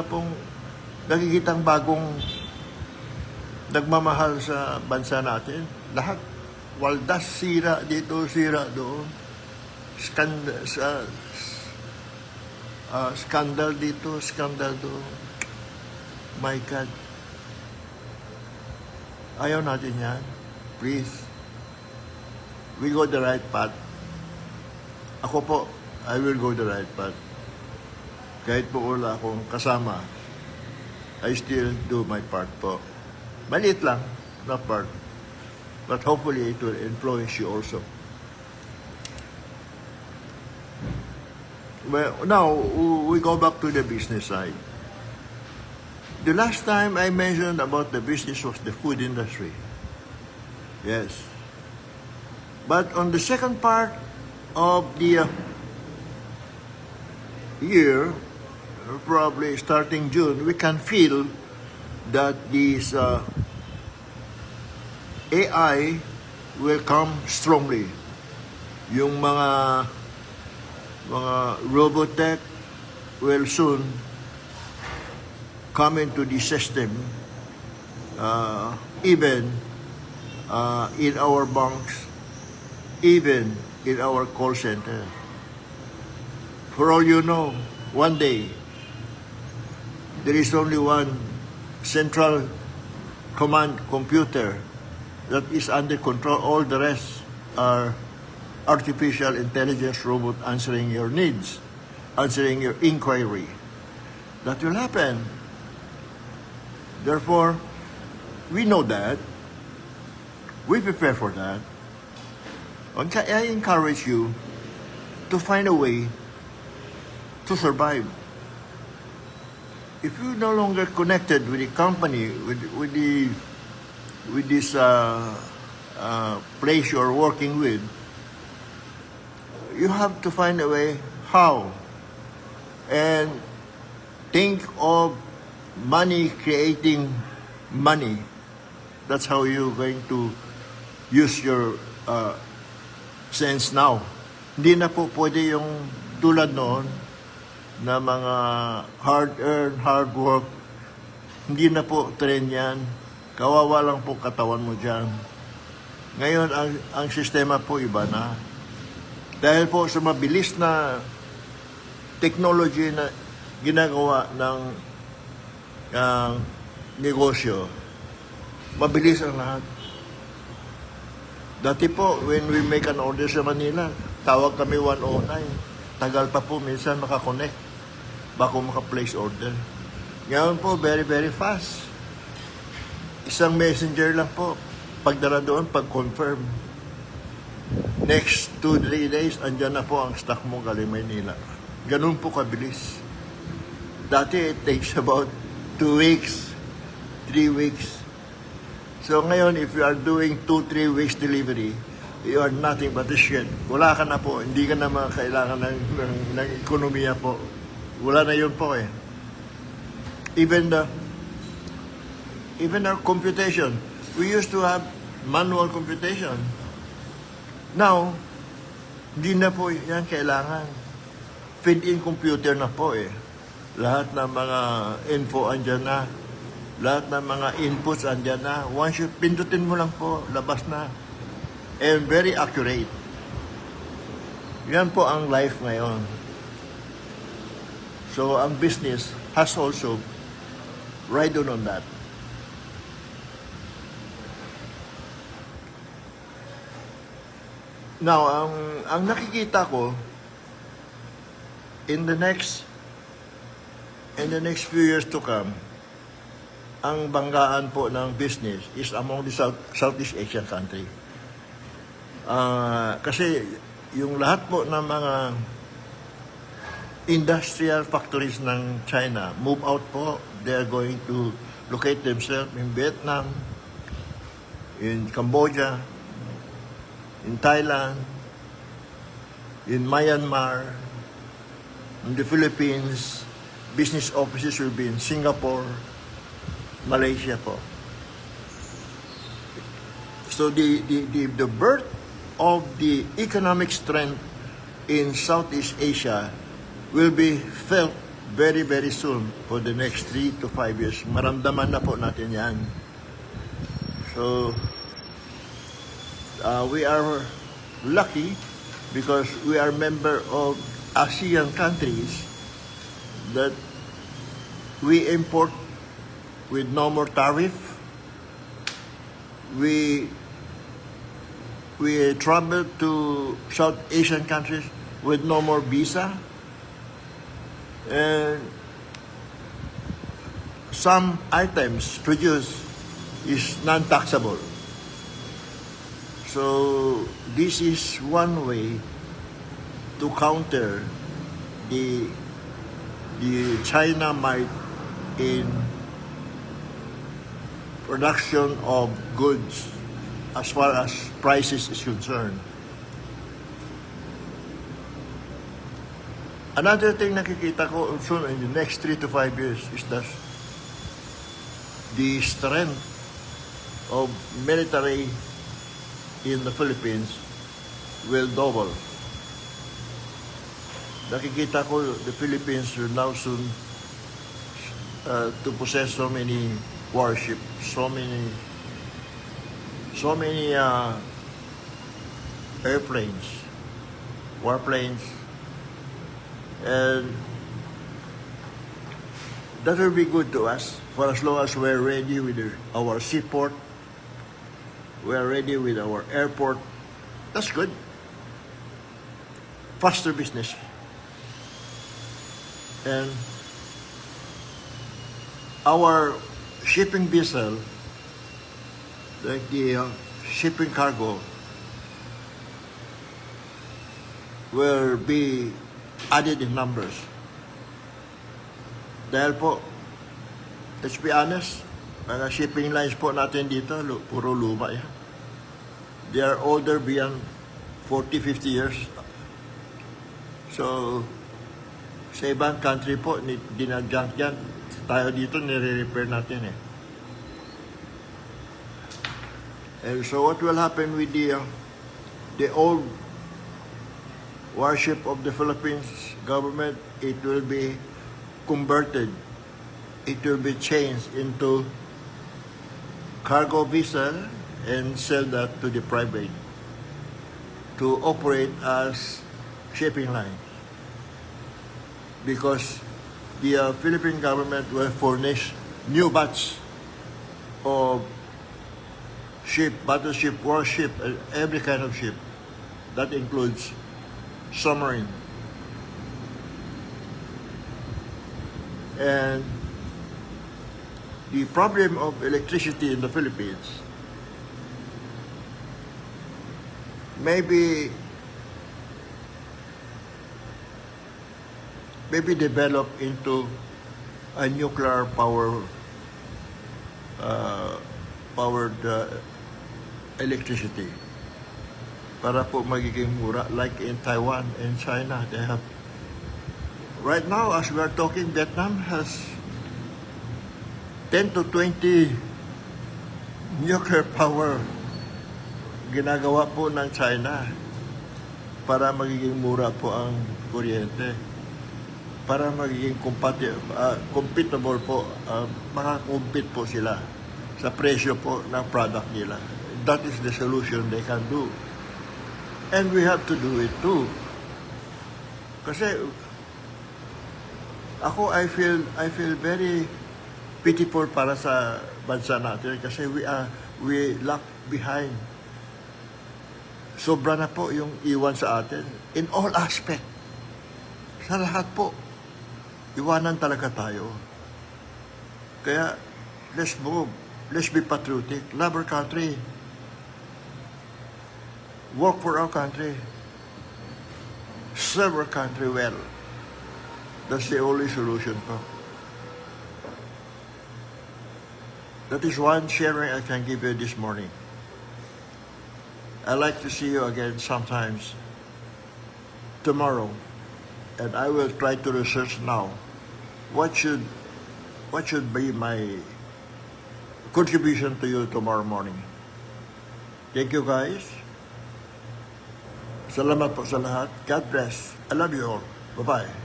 pong nakikitang bagong nagmamahal sa bansa natin. Lahat. Waldas, sira dito, sira doon. Scandal dito, scandal doon. My God. Ayaw natin yan. Please. We go the right path. Ako po, I will go the right path. Kahit po wala akong kasama, I still do my part po. Maliit lang na part. But hopefully it will influence you also. Well, now, we go back to the business side. The last time I mentioned about the business was the food industry. Yes. But on the second part of the year, probably starting June, we can feel that this AI will come strongly. Yung mga robotech will soon come into the system, even in our banks, even in our call center. For all you know, one day, there is only one central command computer that is under control. All the rest are artificial intelligence robot answering your needs, answering your inquiry. That will happen. Therefore, we know that. We prepare for that. I encourage you to find a way to survive. If you're no longer connected with the company, with this place you're working with, you have to find a way how. And think of money creating money. That's how you're going to use your sense now. Hindi na po pwede yung tulad noon na mga hard-earned, hard work. Hindi na po trend yan. Kawawa lang po katawan mo dyan. Ngayon, ang sistema po iba na. Dahil po sa mabilis na technology na ginagawa ng negosyo, mabilis ang lahat. Dati po, when we make an order sa Manila, tawag kami 109. Tagal pa po minsan makakonect bago maka-place order. Ngayon po, very, very fast. Isang messenger lang po. Pagdala doon, pag-confirm. Next 2-3 days, andyan na po ang stock mo galing Maynila. Ganun po kabilis. Dati, it takes about 2 weeks, 3 weeks. So ngayon, if you are doing 2-3 weeks delivery, you are nothing but a shit. Wala ka na po. Hindi ka na kailangan ng ekonomiya po. Wala na yun po eh. Even our computation, we used to have manual computation. Now, hindi na po yan kailangan. Feed-in computer na po eh. Lahat ng mga info andyan na. Lahat ng mga inputs andyan na. Once you pindutin mo lang po, labas na. And very accurate. Yan po ang life ngayon. So, ang business has also ride on that. Now, ang nakikita ko in the next few years to come, ang banggaan po ng business is among the Southeast Asian country. Kasi yung lahat po ng mga industrial factories ng China move out po. They are going to locate themselves in Vietnam, in Cambodia, in Thailand, in Myanmar, in the Philippines. Business offices will be in Singapore, Malaysia po. So the birth of the economic strength in Southeast Asia will be felt very, very soon for the next 3 to 5 years. Maramdaman na po natin yan. So, we are lucky because we are member of ASEAN countries that we import with no more tariff. We travel to South Asian countries with no more visa. And some items produced is non-taxable. So this is one way to counter the China might in production of goods as far as prices is concerned. Another thing nakikita ko soon in the next 3 to 5 years is that the strength of military in the Philippines will double. Nakikita ko the Philippines will now soon to possess so many warships, so many airplanes, warplanes, and that will be good to us for as long as we're ready with our seaport, we're ready with our airport. That's good. Faster business. And our shipping vessel, like the shipping cargo, will be added in numbers. Dahil po, let's be honest, mga shipping lines po natin dito, puro luma yan. They are older beyond 40, 50 years. So, sa ibang country po, dinajunk yan. Tayo dito, nire-repair natin eh. And so what will happen with the old warship of the Philippines government? It will be converted. It will be changed into cargo vessel and sell that to the private to operate as shipping lines. Because the Philippine government will furnish new batch of ship, battleship, warship, every kind of ship. That includes submarine. And the problem of electricity in the Philippines maybe develop into a nuclear powered electricity para po magiging mura, like in Taiwan and China. They have right now, as we are talking, Vietnam has 10 to 20 nuclear power ginagawa po ng China para magiging mura po ang kuryente, para magiging compatible po, makakompete po sila sa presyo po ng product nila. That is the solution they can do. And we have to do it too. Kasi ako, I feel very pitiful para sa bansa natin kasi we lag behind. Sobra na po yung iwan sa atin in all aspect. Sa lahat po, iwanan talaga tayo. Kaya, let's move. Let's be patriotic. Love our country. Work for our country. Serve our country well. That's the only solution po. That is one sharing I can give you this morning. I'd like to see you again sometimes tomorrow, and I will try to research now what should be my contribution to you tomorrow morning. Thank you guys. Salamat po sa lahat. God bless. I love you all. Bye-bye.